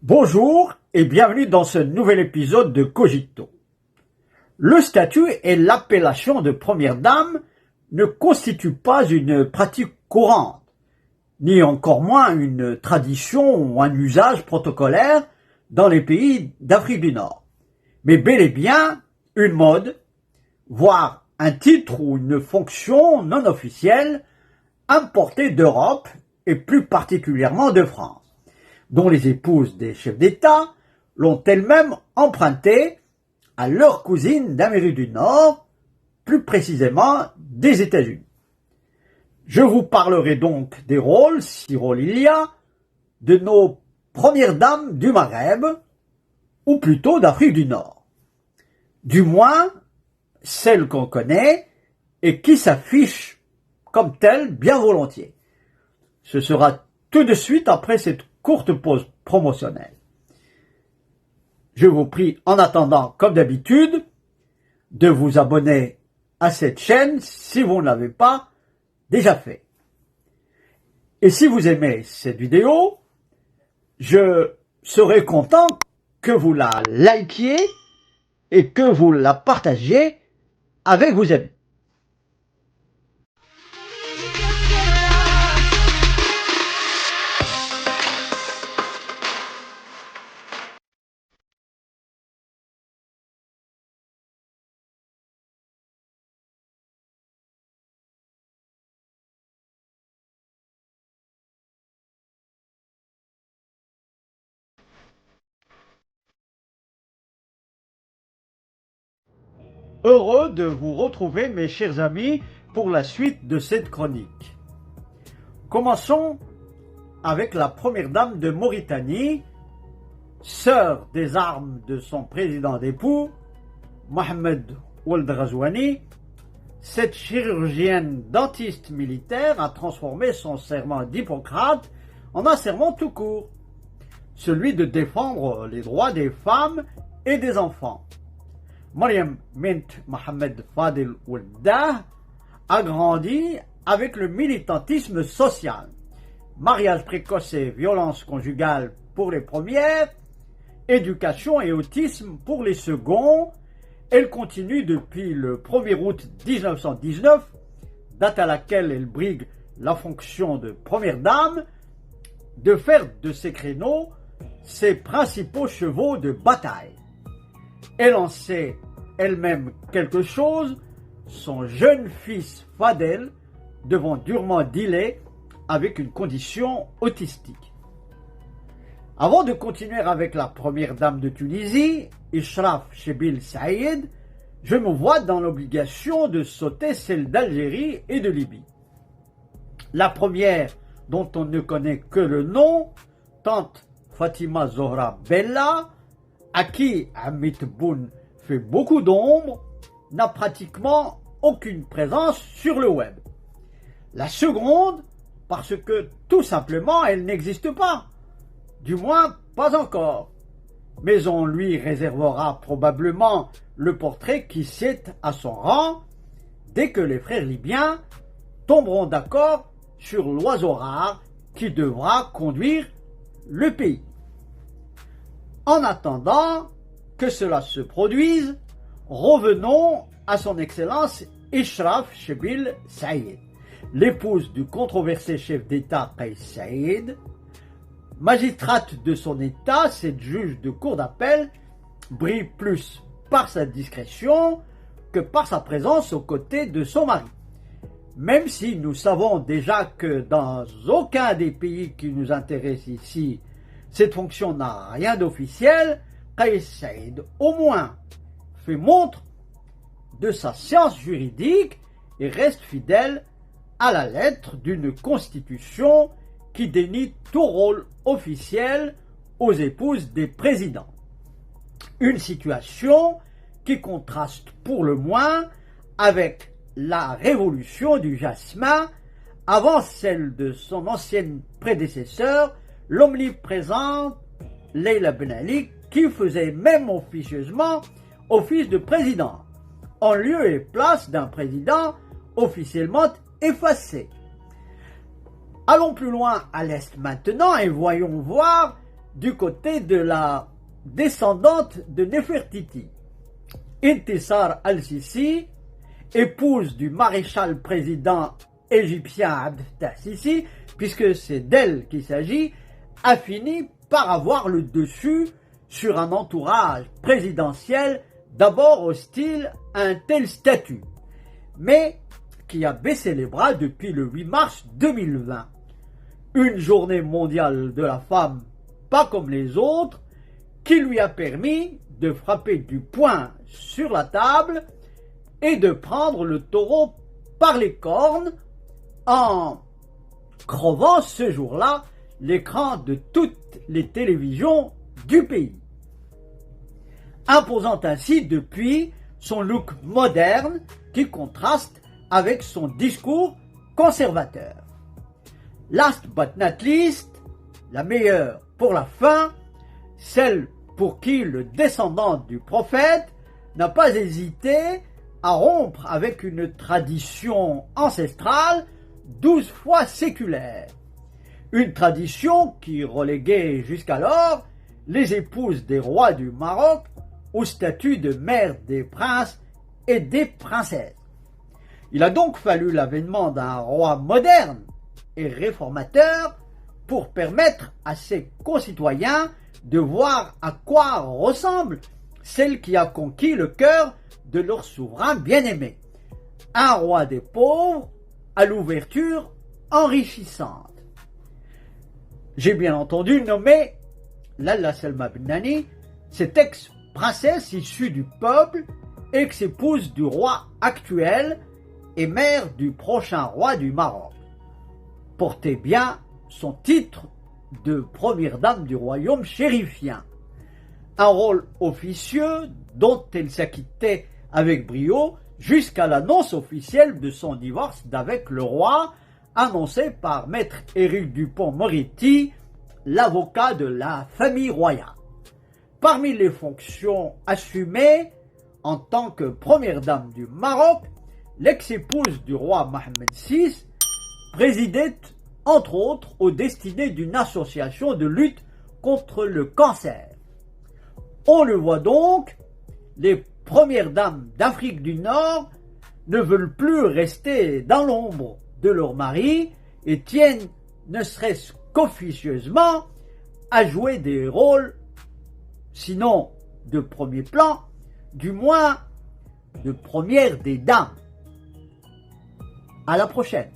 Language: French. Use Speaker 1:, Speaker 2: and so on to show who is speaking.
Speaker 1: Bonjour et bienvenue dans ce nouvel épisode de Cogito. Le statut et l'appellation de première dame ne constituent pas une pratique courante, ni encore moins une tradition ou un usage protocolaire dans les pays d'Afrique du Nord, mais bel et bien une mode, voire un titre ou une fonction non officielle importée d'Europe et plus particulièrement de France, dont les épouses des chefs d'État l'ont elles-mêmes emprunté à leurs cousines d'Amérique du Nord, plus précisément des États-Unis. Je vous parlerai donc des rôles, si rôles il y a, de nos premières dames du Maghreb, ou plutôt d'Afrique du Nord. Du moins, celles qu'on connaît et qui s'affichent comme telles bien volontiers. Ce sera tout de suite après cette courte pause promotionnelle. Je vous prie en attendant, comme d'habitude, de vous abonner à cette chaîne si vous ne l'avez pas déjà fait. Et si vous aimez cette vidéo, je serai content que vous la likiez et que vous la partagiez avec vos amis. Heureux de vous retrouver, mes chers amis, pour la suite de cette chronique. Commençons avec la première dame de Mauritanie, sœur des armes de son président d'époux, Mohamed Ould Ghazouani. Cette chirurgienne dentiste militaire a transformé son serment d'Hippocrate en un serment tout court, celui de défendre les droits des femmes et des enfants. Mariam Mint Mohamed Fadel Ould-Dah a grandi avec le militantisme social, mariage précoce et violence conjugale pour les premières, éducation et autisme pour les seconds. Elle continue depuis le 1er août 1919, date à laquelle elle brigue la fonction de première dame, de faire de ces créneaux ses principaux chevaux de bataille. Elle en sait elle-même quelque chose, son jeune fils Fadel devant durement dealer avec une condition autistique. Avant de continuer avec la première dame de Tunisie, Ishraf Chebil Saïd, je me vois dans l'obligation de sauter celle d'Algérie et de Libye. La première, dont on ne connaît que le nom, tante Fatima Zohra Bella, à qui Hamid Boun fait beaucoup d'ombre, n'a pratiquement aucune présence sur le web. La seconde, parce que tout simplement elle n'existe pas, du moins pas encore, mais on lui réservera probablement le portrait qui sied à son rang dès que les frères libyens tomberont d'accord sur l'oiseau rare qui devra conduire le pays. En attendant que cela se produise, revenons à son Excellence Ishraf Chebil Saïd, l'épouse du controversé chef d'État Kais Saïd. Magistrate de son État, cette juge de cour d'appel brille plus par sa discrétion que par sa présence aux côtés de son mari. Même si nous savons déjà que dans aucun des pays qui nous intéressent ici, cette fonction n'a rien d'officiel, Kais Saïd au moins fait montre de sa science juridique et reste fidèle à la lettre d'une constitution qui dénie tout rôle officiel aux épouses des présidents. Une situation qui contraste pour le moins avec la révolution du jasmin avant celle de son ancienne prédécesseur, l'omniprésente Leila Ben Ali, qui faisait même officieusement office de président, en lieu et place d'un président officiellement effacé. Allons plus loin à l'Est maintenant et voyons voir du côté de la descendante de Nefertiti. Intisar al-Sisi, épouse du maréchal président égyptien Abd Fattah Sisi, puisque c'est d'elle qu'il s'agit, a fini par avoir le dessus sur un entourage présidentiel d'abord hostile à un tel statut, mais qui a baissé les bras depuis le 8 mars 2020. Une journée mondiale de la femme pas comme les autres, qui lui a permis de frapper du poing sur la table et de prendre le taureau par les cornes en crevant ce jour-là l'écran de toutes les télévisions du pays, imposant ainsi depuis son look moderne qui contraste avec son discours conservateur. Last but not least, la meilleure pour la fin, celle pour qui le descendant du prophète n'a pas hésité à rompre avec une tradition ancestrale 12 fois séculaire. Une tradition qui reléguait jusqu'alors les épouses des rois du Maroc au statut de mère des princes et des princesses. Il a donc fallu l'avènement d'un roi moderne et réformateur pour permettre à ses concitoyens de voir à quoi ressemble celle qui a conquis le cœur de leur souverain bien-aimé. Un roi des pauvres à l'ouverture enrichissante. J'ai bien entendu nommé Lalla Selma Bennani, cette ex-princesse issue du peuple, ex-épouse du roi actuel et mère du prochain roi du Maroc. Portait bien son titre de première dame du royaume chérifien, un rôle officieux dont elle s'acquittait avec brio jusqu'à l'annonce officielle de son divorce d'avec le roi, annoncé par maître Éric Dupond-Moretti, l'avocat de la famille royale. Parmi les fonctions assumées en tant que première dame du Maroc, l'ex-épouse du roi Mohammed VI présidait entre autres aux destinées d'une association de lutte contre le cancer. On le voit donc, les premières dames d'Afrique du Nord ne veulent plus rester dans l'ombre de leur mari et tiennent, ne serait-ce qu'officieusement, à jouer des rôles, sinon de premier plan, du moins de première des dames. À la prochaine.